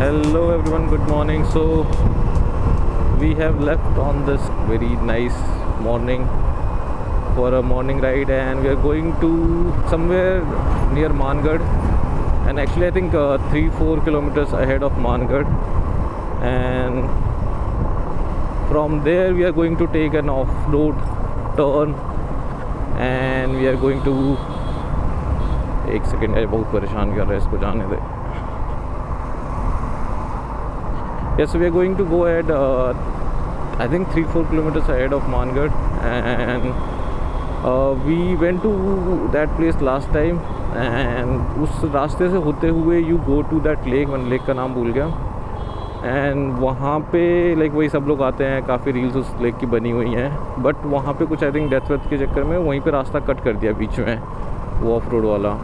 Hello everyone, good morning. So we have left on this very nice morning for a morning ride, and we are going to somewhere near Mangarh, and actually I think 3-4 kilometers ahead of Mangarh, and from there we are going to take an off-road turn, and we are going to एक second है, बहुत परेशान कर रहा है, इसको जाने दे. Yes, so we are going to go ahead, I think 3-4 kilometers ahead of Mangarh, and we went to that place last time, and उस रास्ते से होते हुए you go to that lake, मैं लेक का नाम भूल गया, and वहाँ पे लाइक वही सब लोग आते हैं, काफ़ी रील्स उस लेक की बनी हुई हैं, बट वहाँ पे कुछ आई थिंक डेथ वेथ के चक्कर में वहीं पे रास्ता कट कर दिया बीच में, वो ऑफ रोड वाला.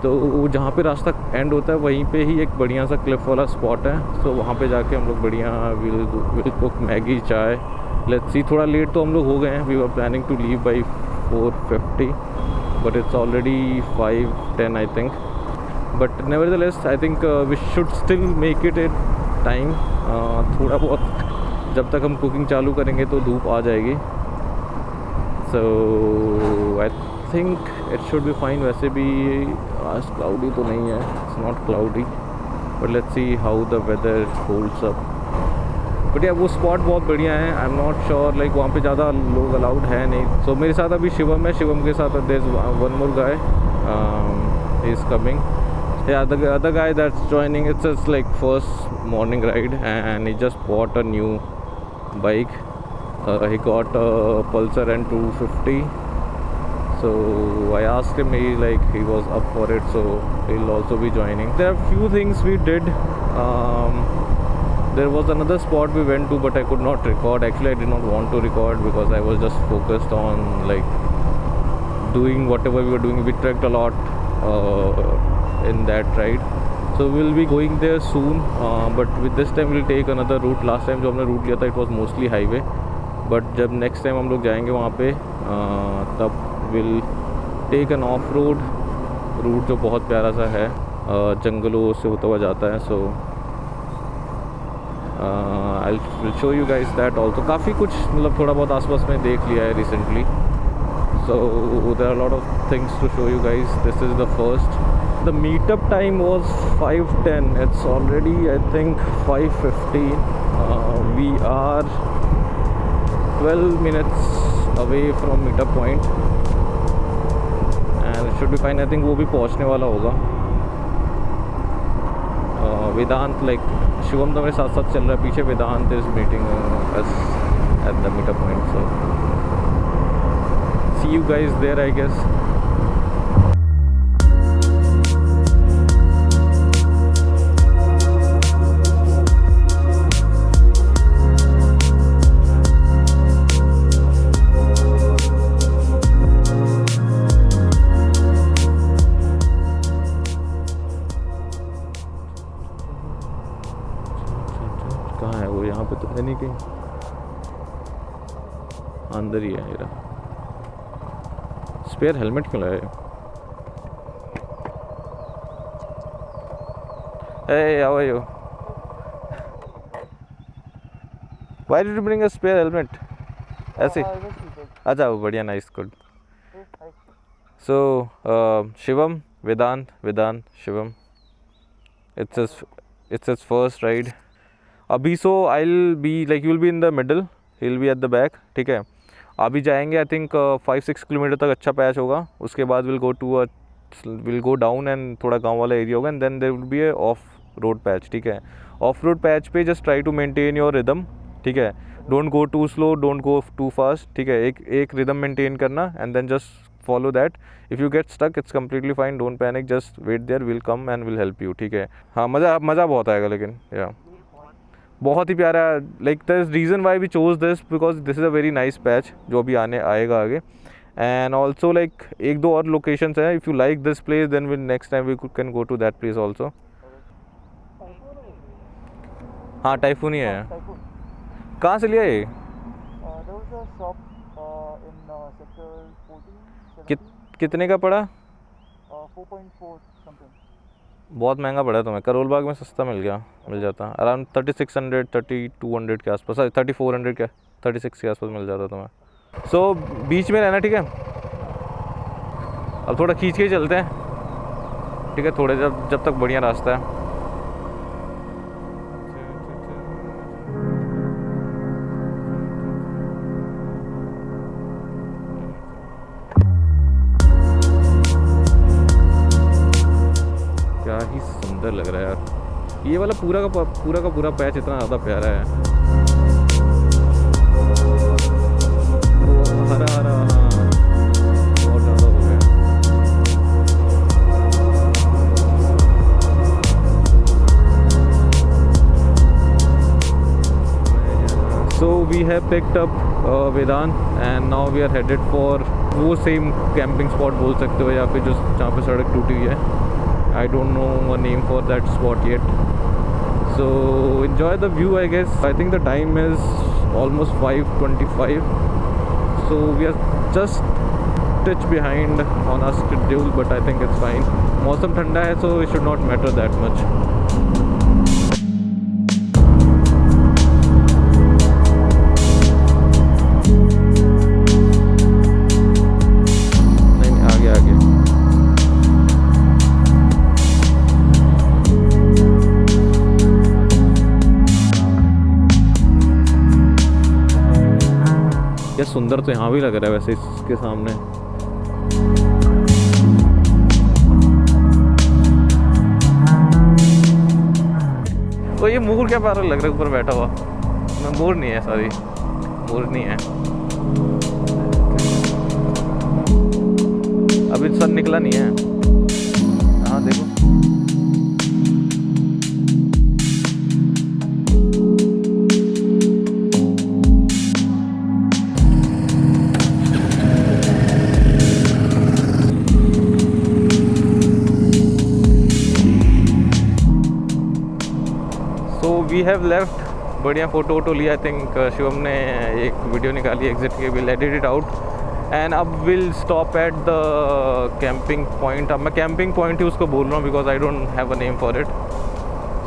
तो जहाँ पे रास्ता एंड होता है वहीं पे ही एक बढ़िया सा क्लिफ वाला स्पॉट है. सो वहाँ पे जाके हम लोग बढ़िया will cook Maggi chai. Let's see, थोड़ा लेट तो हम लोग हो गए हैं. We were planning to leave by 4:50 but it's already 5:10 I think. But nevertheless I think we should still make it at time. थोड़ा बहुत जब तक हम कुकिंग चालू करेंगे तो धूप आ जाएगी. So I think it should be fine. वैसे भी आज क्लाउडी तो नहीं है, it's not cloudy, but let's see how the weather holds up. But yeah वो स्पॉट बहुत बढ़िया है. I am not sure, like वहाँ पे ज़्यादा लोग अलाउड है नहीं. सो मेरे साथ अभी शिवम है, शिवम के साथ there is one more guy, he is coming. Yeah, the other guy that's joining, it's his like first morning ride, and he just bought a new bike. He got a Pulsar N250. So I asked him, he was up for it, so he'll also be joining. There are few things we did. There was another spot we went to, but I could not record. Actually, I did not want to record because I was just focused on like doing whatever we were doing. We trekked a lot in that ride, so we'll be going there soon, but with this time we'll take another route. Last time जो हमने root लिया था it was mostly highway, but जब next time हम लोग जाएंगे वहाँ पे तब we'll take an off road route जो बहुत प्यारा सा है, जंगलों से होता हुआ जाता है. So I'll show you guys that also. काफ़ी कुछ मतलब थोड़ा बहुत आसपास में देख लिया है recently, so there are a lot of things to show you guys. This is the first. The meetup time was 5:10. It's already I think 5:15. We are 12 minutes away from meetup point, and it should be fine. I think वो भी पहुंचने वाला होगा. वेदांत like Shivam तो मेरे साथ साथ चल रहा है पीछे. Vedant is meeting us at the meetup point, so see you guys there I guess. कहाँ है वो? यहाँ पे तो है नहीं कहीं, अंदर ही है. मेरा स्पेयर हेलमेट क्यों लाए? Hey, how are you? Why did you bring a spare helmet? ऐसे? अच्छा, वो बढ़िया, nice, good. So Shivam, Vedant, Shivam. It's his first ride. अभी so I'll be like, you'll be in the middle, he'll be at the back, ठीक है. अभी जाएंगे I think 5-6 kilometre तक अच्छा पैच होगा. उसके बाद we'll go down and थोड़ा गांव वाला एरिया होगा, and then there will be a off road patch, ठीक है. ऑफ रोड पैच पे just try to maintain your rhythm, ठीक है. don't go too slow, don't go too fast, ठीक है. एक rhythm maintain करना, and then just follow that. if you get stuck it's completely fine, don't panic, just wait there, we'll come and we'll help you, ठीक है. हाँ, मज़ा बहुत आएगा. लेकिन या बहुत ही प्यारा. Like the reason why we chose this because this is a very nice patch जो अभी आएगा आगे. एंड ऑल्सो लाइक 1-2 और लोकेशंस हैं. If you like this place then will next time we can go to that place also. हाँ, typhoon ही है. कहाँ से लिया ये? कितने का पड़ा? 4.4 something. बहुत महंगा पड़ा तुम्हें, करोल बाग में सस्ता मिल जाता अराउंड 3600 3200 के आसपास, 3400 के 36 के आसपास मिल जाता तुम्हें। सो बीच में रहना, ठीक है। अब थोड़ा खींच के ही चलते हैं, ठीक है, थोड़े जब तक बढ़िया रास्ता है। क्या ही सुंदर लग रहा है यार, ये वाला पूरा पैच इतना ज़्यादा प्यारा है। वो हरा हरा, हाँ बहुत ज़्यादा हो गया। So we have picked up Vedant and now we are headed for वो सेम कैंपिंग स्पॉट बोल सकते हो, या फिर जो जहाँ पे सड़क टूटी हुई है। I don't know a name for that spot yet. So enjoy the view, I guess. I think the time is almost 5:25. So we are just touch behind on our schedule, but I think it's fine. मौसम ठंडा है, so it should not matter that much. सुंदर तो यहाँ भी लग रहा है वैसे इसके सामने। तो ये मोर क्या प्यारा लग रहा है ऊपर बैठा हुआ। मोर नहीं है, सॉरी मोर नहीं है, अभी सन निकला नहीं है। हाँ देखो, वी हैव लेफ्ट। बढ़िया फ़ोटो वोटो लिया। आई थिंक शिवम ने एक वीडियो निकाली एग्जिट की, will edit it out and अब will stop at the camping point. अब मैं कैंपिंग पॉइंट ही उसको बोल रहा हूँ because I don't have a name for it.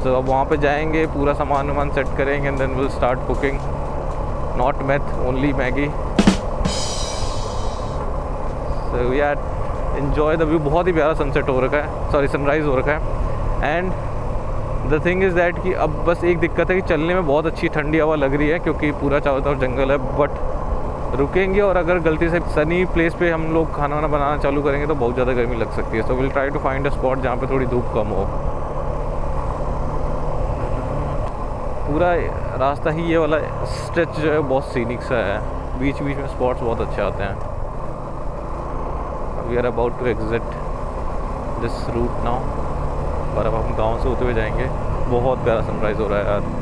So अब वहाँ पे जाएंगे, पूरा सामान वामान सेट करेंगे and then will start cooking, not math, only Maggi. So यार एन्जॉय द व्यू। बहुत ही प्यारा सनसेट हो रखा है, सॉरी सनराइज़ हो रखा है। And the thing is that कि अब बस एक दिक्कत है कि चलने में बहुत अच्छी ठंडी हवा लग रही है क्योंकि पूरा चारों तरफ जंगल है। बट रुकेंगे और अगर गलती से सनी प्लेस पे हम लोग खाना वाना बनाना चालू करेंगे तो बहुत ज़्यादा गर्मी लग सकती है। So will try to find a spot जहाँ पे थोड़ी धूप कम हो। पूरा रास्ता ही ये वाला स्ट्रेच जो है बहुत सीनिक सा है, बीच बीच में स्पॉट्स बहुत अच्छे आते हैं। We are about to exit this route now, और अब हम गांव से होते हुए जाएंगे। बहुत प्यारा सनराइज़ हो रहा है यार।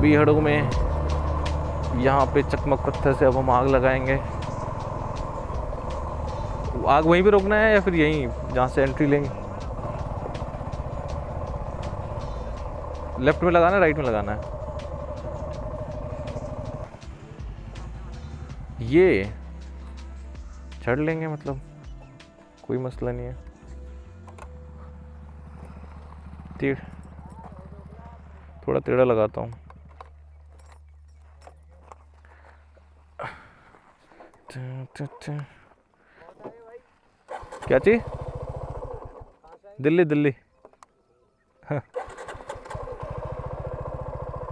बीहड़ों में यहाँ पे चकमक पत्थर से अब हम आग लगाएंगे। आग वहीं पे रोकना है या फिर यहीं जहाँ से एंट्री लेंगे? लेफ्ट में लगाना है, राइट में लगाना है? ये चढ़ लेंगे, मतलब कोई मसला नहीं है। थोड़ा टेढ़ा लगाता हूँ। क्या चीज? दिल्ली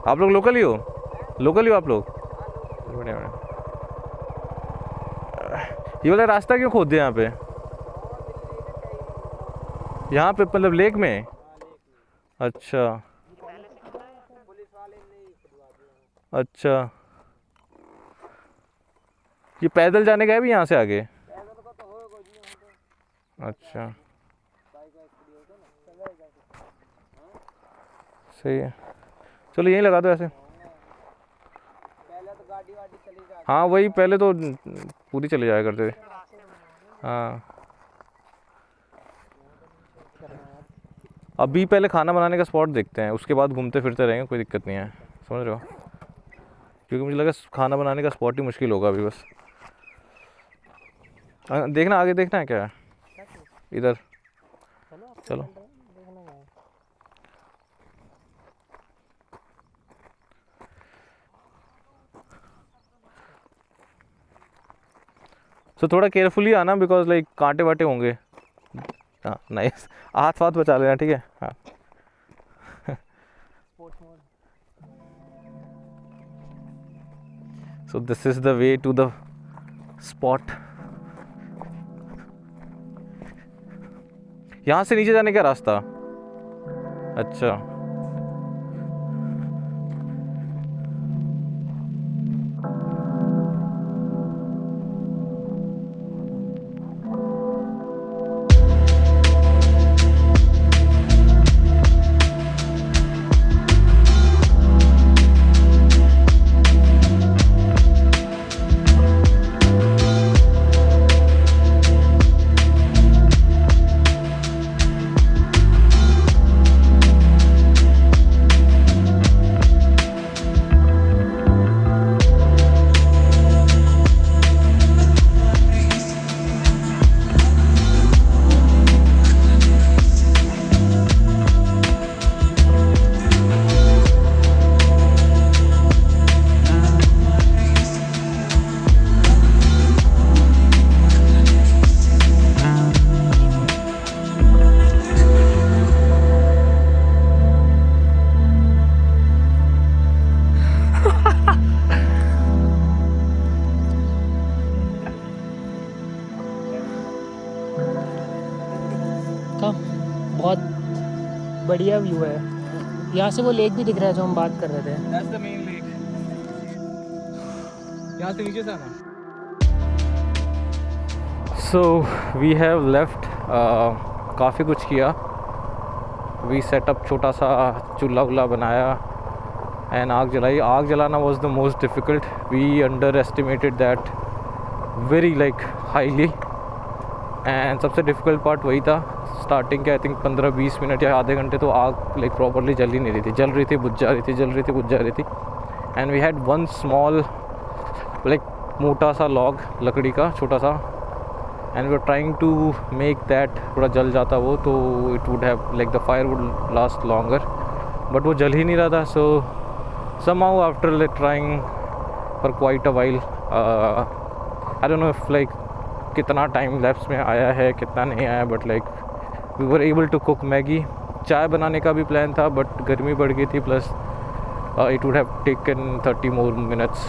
आप लोग लोकल ही हो आप लोग? बढ़िया बढ़िया। ये वाला रास्ता क्यों खोद दिया यहाँ पे? यहाँ पे मतलब लेक में? अच्छा अच्छा, ये पैदल जाने का है भी यहाँ से आगे? अच्छा सही है। चलो यहीं लगा दो ऐसे। पहले तो गाड़ी वाड़ी चली जाती। हाँ वही, पहले तो पूरी चले जाया करते थे। हाँ अभी पहले खाना बनाने का स्पॉट देखते हैं, उसके बाद घूमते फिरते रहेंगे, कोई दिक्कत नहीं है, समझ रहे हो? क्योंकि मुझे लगा खाना बनाने का स्पॉट ही मुश्किल होगा अभी बस। देखना आगे, देखना है क्या है इधर। चलो तो थोड़ा केयरफुली आना, बिकॉज लाइक कांटे वाटे होंगे। हाँ नाइस, हाथ वाथ बचा लेना, ठीक है? हाँ so this is the way to the spot. यहाँ से नीचे जाने का रास्ता? अच्छा बहुत बढ़िया व्यू है। यहाँ से वो लेक भी दिख रहा है जो हम बात कर रहे थे। That's the main lake. यहाँ से नीचे से आना। So we have left. काफ़ी कुछ किया। We set up छोटा सा चूल्हा वुल्हा बनाया and आग जलाई। आग जलाना was the most difficult. We underestimated that very like highly. And सबसे difficult part वही था। स्टार्टिंग के आई थिंक 15-20 मिनट या आधे घंटे तो आग लाइक प्रॉपरली जल ही नहीं रही थी, जल रही थी बुझ जा रही थी, जल रही थी बुझ जा रही थी। And we had one small like मोटा सा लॉग, लकड़ी का छोटा सा, and we are trying to make that, थोड़ा जल जाता वो तो it would have like the firewood last longer, but वो जल ही नहीं रहा था। So somehow after like trying for quite a while, I don't know if like कितना टाइम लैप्स में आया है कितना नहीं आया, but like we were able to cook Maggi. चाय बनाने का भी प्लान था बट गर्मी बढ़ गई थी, plus it would have taken 30 more minutes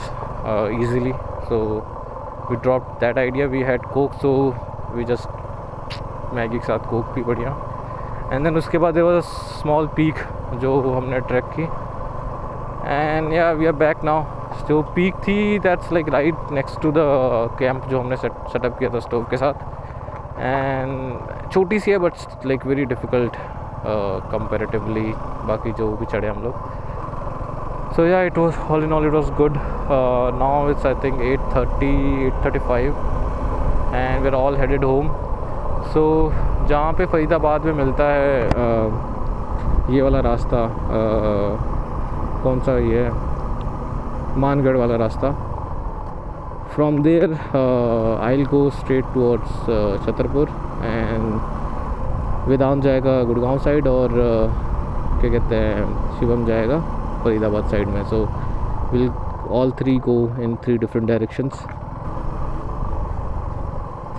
easily, so we dropped that idea. We had coke, so we just Maggi के साथ कोक भी बढ़िया। एंड देन उसके बाद there was a small peak जो हमने ट्रैक की, एंड या वी आर बैक नाउ। जो पीक थी that's like right next to the camp जो हमने सेटअप किया था स्टोव के साथ, एंड छोटी सी है but like very difficult comparatively बाकी जो भी चढ़े हम लोग। So yeah it was all in all it was good. Now it's I think 8:35 and we are all headed home. So जहाँ पे फरीदाबाद में मिलता है ये वाला रास्ता, कौन सा ये है, मानगढ़ वाला रास्ता, from there I will go straight towards Chhatarpur and Vedant जाएगा गुड़गांव साइड और क्या कहते हैं शिवम जाएगा फरीदाबाद साइड में। So will all three go in 3 different directions.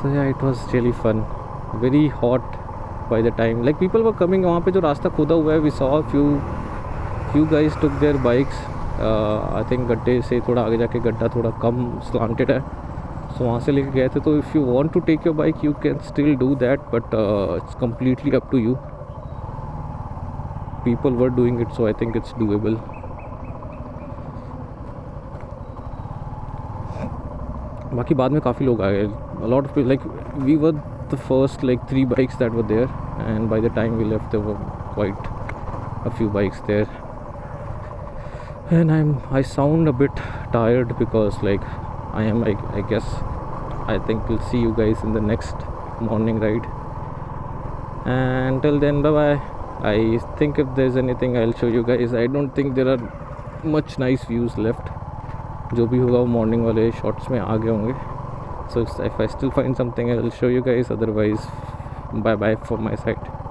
So yeah, it was really fun, very hot by the time like people were coming. वहाँ पे जो रास्ता खोदा हुआ है, we saw few guys took their bikes. I think गड्ढे से थोड़ा आगे जाके गड्ढा थोड़ा कम स्लांटेड है, सो वहाँ से लेके गए थे। तो if you want to take your bike you can still do that, but it's completely up to you. People were doing it, so I think it's doable. बाकी बाद में काफ़ी लोग आ गए, lot of like we were the first like 3 bikes that were there, and by the time we left there were quite a few bikes there. and I sound a bit tired because like I guess I think we'll see you guys in the next morning ride, and till then, bye bye. I think if there's anything I'll show you guys. I don't think there are much nice views left. जो भी होगा वो morning वाले shots में आ गए होंगे. So if I still find something, I will show you guys. Otherwise, bye bye from my side.